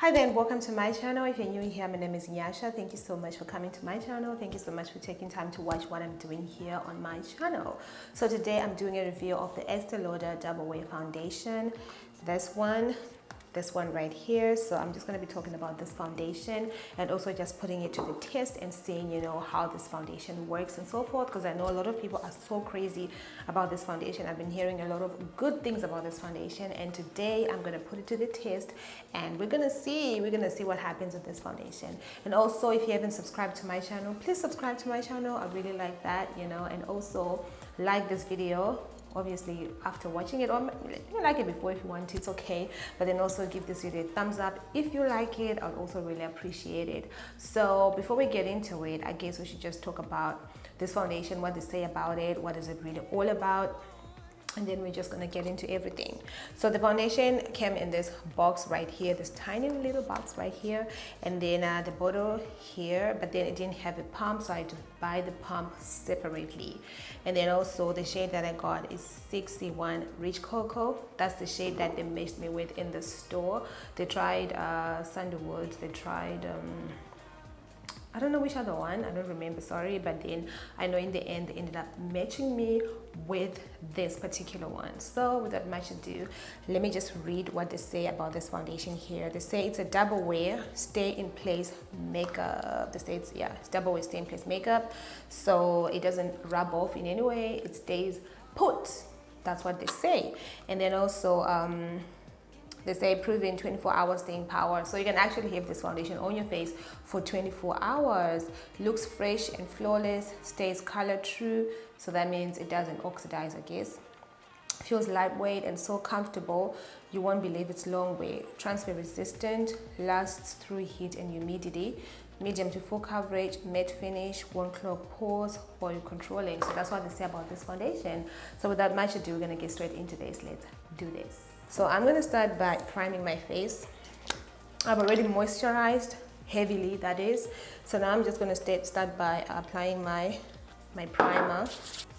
Hi there and welcome to my channel. If you're new here, my name is Nyasha. Thank you so much for coming to my channel. Thank you so much for taking time to watch what I'm doing here on my channel. So today I'm doing a review of the Estee Lauder Double Wear foundation. This one right here. So I'm just going to be talking about this foundation and also just putting it to the test and seeing, how this foundation works and so forth, because I know a lot of people are so crazy about this foundation. I've been hearing a lot of good things about this foundation, and today I'm going to put it to the test and we're going to see what happens with this foundation. And also, if you haven't subscribed to my channel, please subscribe to my channel. I really like that, and also like this video. Obviously after watching it, or you like it before if you want to, it's okay, but then also give this video a thumbs up if you like it. I'd also really appreciate it. So before we get into it, I guess we should just talk about this foundation, what they say about it, what is it really all about, and then we're just gonna get into everything. So the foundation came in this box right here, this tiny little box right here, and then the bottle here, but then it didn't have a pump, so I had to buy the pump separately. And then also the shade that I got is 61 Rich Cocoa. That's the shade that they matched me with in the store. They tried Sandalwood, they tried I don't know which other one, I don't remember, sorry, but then I know in the end they ended up matching me with this particular one. So without much ado, let me just read what they say about this foundation here. They say it's a double wear, stay in place makeup. They say it's double wear, stay in place makeup, so it doesn't rub off in any way, it stays put. That's what they say. And then also they say proven 24 hours staying power, so you can actually have this foundation on your face for 24 hours. Looks fresh and flawless, stays color true, so that means it doesn't oxidize, I guess. Feels lightweight and so comfortable you won't believe it's long wear. Transfer resistant, lasts through heat and humidity, medium to full coverage, matte finish, won't clog pores, oil controlling. So that's what they say about this foundation. So without much ado, we're gonna get straight into this. Let's do this. So I'm going to start by priming my face. I've already moisturized heavily, that is. So now I'm just going to start by applying my primer.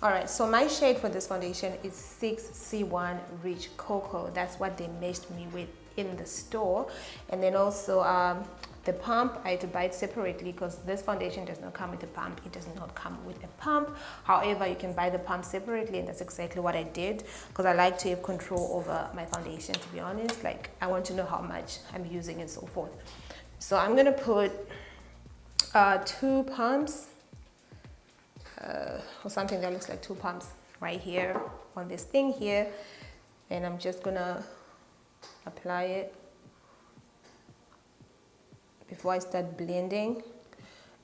All right, so my shade for this foundation is 6C1 Rich Cocoa. That's what they matched me with in the store. And then also the pump, I had to buy it separately because this foundation does not come with a pump. It does not come with a pump. However, you can buy the pump separately, and that's exactly what I did, because I like to have control over my foundation, to be honest. Like, I want to know how much I'm using and so forth. So I'm gonna put 2 pumps or something that looks like 2 pumps right here on this thing here, and I'm just gonna apply it before I start blending.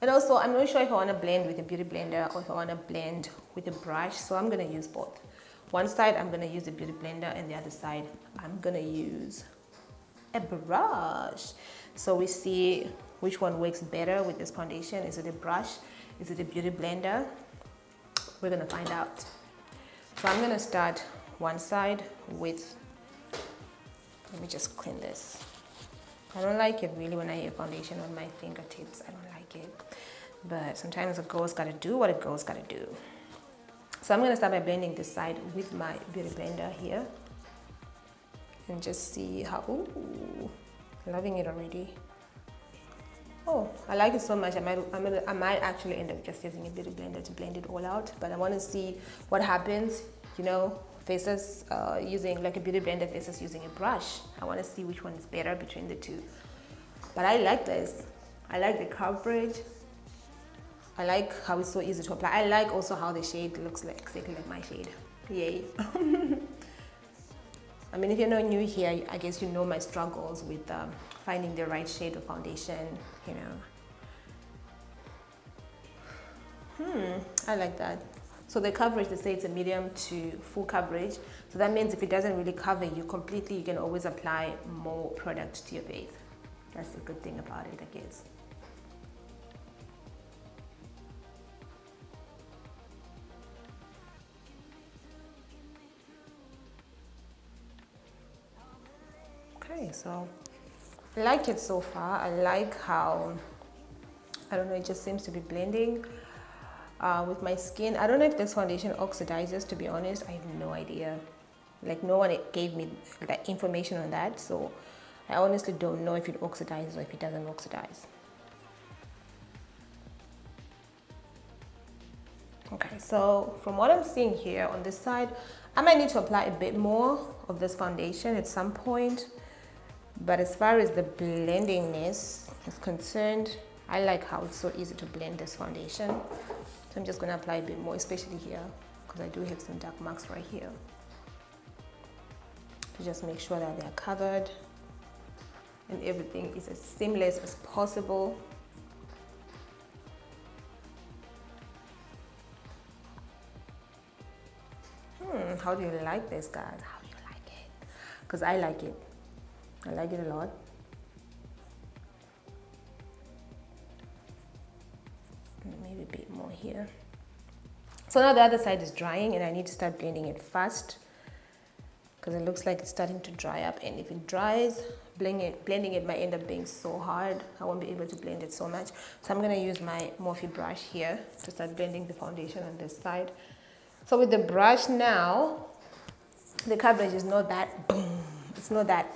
And also, I'm not sure if I want to blend with a beauty blender or if I want to blend with a brush, so I'm going to use both. One side I'm going to use the beauty blender, and the other side I'm going to use a brush. So we see which one works better with this foundation. Is it a brush? Is it a beauty blender? We're going to find out. So I'm going to start one side with, let me just clean this. I don't like it really when I have foundation on my fingertips. I don't like it. But sometimes a girl's gotta do what a girl's gotta do. So I'm gonna start by blending this side with my beauty blender here. And just see how, ooh, loving it already. Oh, I like it so much. I might actually end up just using a beauty blender to blend it all out. But I wanna see what happens, versus using like a beauty blender versus using a brush. I want to see which one is better between the two. But I like this. I like the coverage. I like how it's so easy to apply. I like also how the shade looks like exactly like my shade. Yay. I mean, if you're not new here, I guess you know my struggles with finding the right shade of foundation, I like that. So the coverage, they say it's a medium to full coverage. So that means if it doesn't really cover you completely, you can always apply more product to your face. That's the good thing about it, I guess. Okay, so I like it so far. I like how, I don't know, it just seems to be blending with my skin. I don't know if this foundation oxidizes, to be honest. I have no idea. Like, no one gave me that information on that, so I honestly don't know if it oxidizes or if it doesn't oxidize. Okay, so from what I'm seeing here on this side, I might need to apply a bit more of this foundation at some point. But as far as the blendingness is concerned, I like how it's so easy to blend this foundation. So I'm just going to apply a bit more, especially here, because I do have some dark marks right here. To just make sure that they're covered and everything is as seamless as possible. How do you like this, guys? How do you like it? Because I like it. I like it a lot. Maybe a bit more here. So now the other side is drying and I need to start blending it fast because it looks like it's starting to dry up, and if it dries, blending it might end up being so hard. I won't be able to blend it so much. So I'm going to use my Morphe brush here to start blending the foundation on this side. So with the brush now, the coverage is not that boom. It's not that,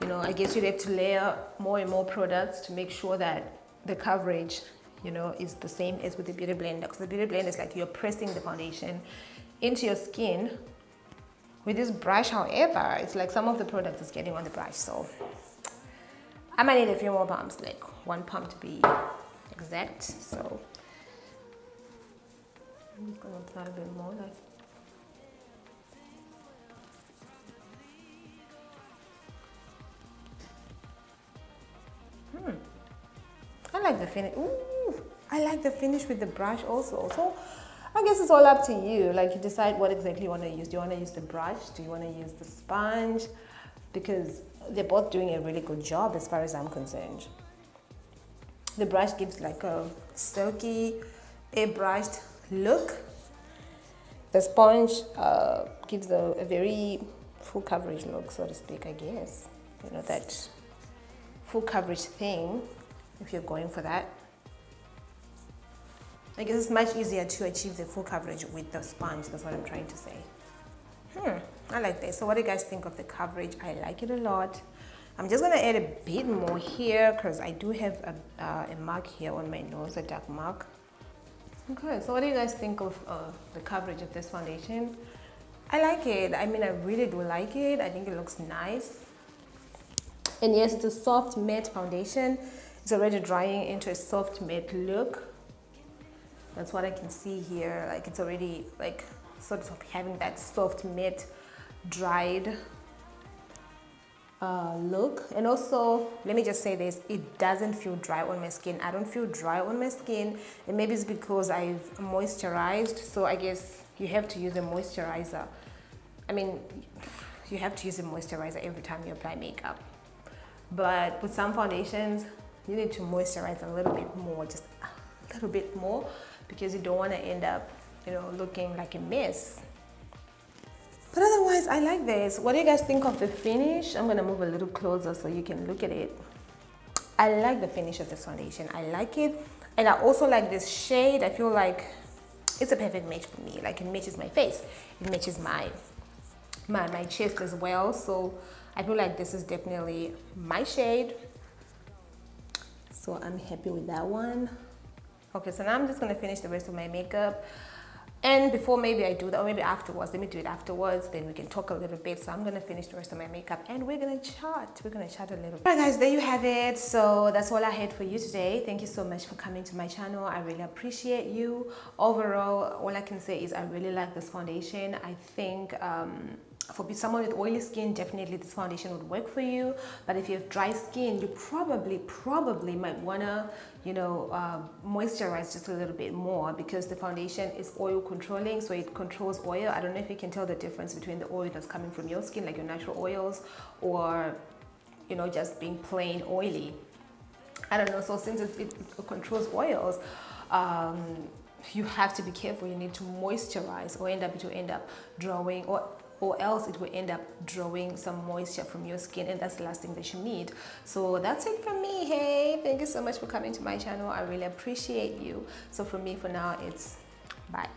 you know, I guess you'd have to layer more and more products to make sure that the coverage, you know, is the same as with the beauty blender. Because the beauty blender is like you're pressing the foundation into your skin. With this brush, however, it's like some of the products is getting on the brush. So I might need a few more pumps, like 1 pump to be exact. So I'm just gonna apply a bit more. I like the finish. Ooh, I like the finish with the brush also. So I guess it's all up to you. Like, you decide what exactly you want to use. Do you want to use the brush? Do you want to use the sponge? Because they're both doing a really good job as far as I'm concerned. The brush gives like a silky, airbrushed look. The sponge gives a very full coverage look, so to speak, I guess. You know, that full coverage thing, if you're going for that. I guess it's much easier to achieve the full coverage with the sponge. That's what I'm trying to say. I like this. So what do you guys think of the coverage? I like it a lot. I'm just gonna add a bit more here because I do have a mark here on my nose, a dark mark. Okay, so what do you guys think of the coverage of this foundation? I like it. I mean, I really do like it. I think it looks nice. And yes, it's a soft matte foundation. It's already drying into a soft matte look. That's what I can see here. Like, it's already like sort of having that soft matte dried look. And also, let me just say this, it doesn't feel dry on my skin. I don't feel dry on my skin, and maybe it's because I've moisturized. So I guess you have to use a moisturizer. I mean, you have to use a moisturizer every time you apply makeup. But with some foundations, you need to moisturize a little bit more, just a little bit more, because you don't want to end up, you know, looking like a mess. But otherwise, I like this. What do you guys think of the finish? I'm gonna move a little closer so you can look at it. I like the finish of this foundation. I like it. And I also like this shade. I feel like it's a perfect match for me. Like, it matches my face. It matches my chest as well. So I feel like this is definitely my shade. So I'm happy with that one. Okay, so now I'm just gonna finish the rest of my makeup. And before maybe I do that, or maybe afterwards, let me do it afterwards, then we can talk a little bit. So I'm gonna finish the rest of my makeup and we're gonna chat. We're gonna chat a little bit. All right, guys, there you have it. So that's all I had for you today. Thank you so much for coming to my channel. I really appreciate you. Overall, all I can say is I really like this foundation. I think for someone with oily skin, definitely this foundation would work for you. But if you have dry skin, you probably might wanna, you know, moisturize just a little bit more, because the foundation is oil controlling, so it controls oil. I don't know if you can tell the difference between the oil that's coming from your skin, like your natural oils, or, you know, just being plain oily. I don't know. So since it controls oils, you have to be careful. You need to moisturize, or it will end up drawing, or else it will end up drawing some moisture from your skin, and that's the last thing that you need. So that's it from me. Hey, thank you so much for coming to my channel. I really appreciate you. So from me for now, it's bye.